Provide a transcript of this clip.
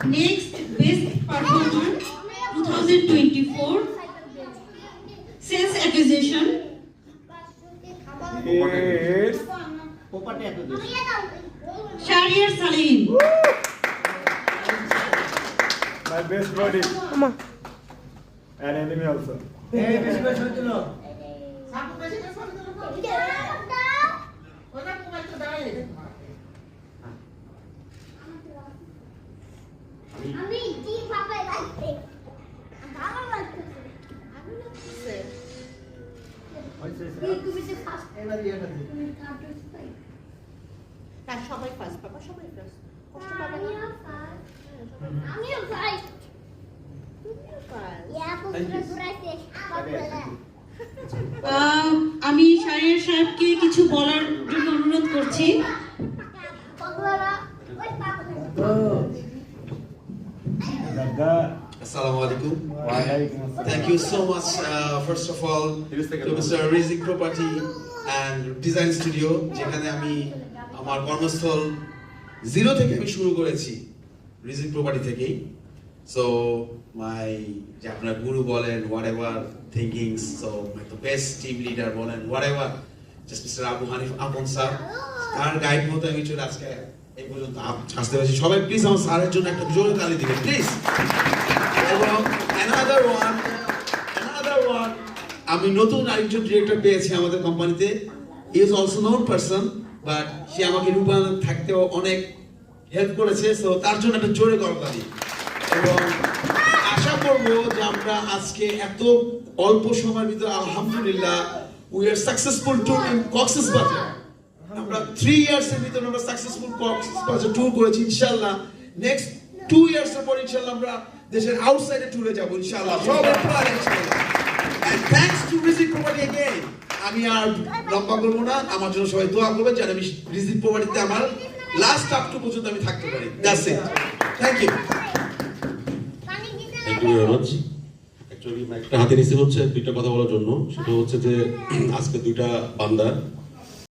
Next, Best Performer 2024 Sales Acquisition. Yes. Shahriar Salim. My best buddy. And enemy also. সবাই first বাবা সবাই first আমি শাহরিয়ার সাহেবকে কিছু বলার জন্য অনুরোধ করছি। Assalamualaikum. Thank you so much, first of all, to Mr. Rizik Property and Design Studio, যেখানে আমি আমার কর্মস্থল জিরো থেকে আমি শুরু করেছি, রিজিক প্রপার্টি থেকেই। সো মাই যে আপনার গুরু বলেন, whatever thinkings, so my the best team leader বলেন, whatever, just mister Abu Hanif Apon sir, তার গাইড মতো আমি চলে আজকে এই পর্যন্ত আসতে পেরেছি। সবাই প্লিজ আমার স্যারের জন্য একটা জোরে তালি দিবেন প্লিজ। এবং another one, আমি নতুন আরেকজন ডিরেক্টর পেয়েছি আমাদের কোম্পানিতে। He is also known person, but সে আমাকে রূপায়ণ থাকতেও অনেক হেল্প করেছে, সো তার জন্য একটা জোরে করতালি। এবং আশা করব যে আমরা আজকে এত অল্প সময়ের ভিতরে আলহামদুলিল্লাহ we are successful tour in Cox's Bazar. আমরা 3 ইয়ার্স এর ভিতরে আমরা সাকসেসফুল কক্সবাজার ট্যুর করেছি। ইনশাআল্লাহ নেক্সট 2 ইয়ার্স এর পর ইনশাআল্লাহ আমরা দেশের আউটসাইডে ট্যুরে যাব ইনশাআল্লাহ, সবার প্ল্যান ইনশাআল্লাহ। এন্ড থ্যাঙ্কস টু রিজিক প্রপার্টি अगेन। আমি আর লম্বা করব না, আমার জন্য সবাই দোয়া করবেন যেন আমি রিজিক প্রপার্টিতে আমার লাস্ট আপ টু পর্যন্ত আমি থাকতে পারি। That's it, thank you. Thank you very much. Actually একটা হাতে নিচে হচ্ছে দুইটা কথা বলার জন্য, সেটা হচ্ছে যে আজকে দুইটা বান্দা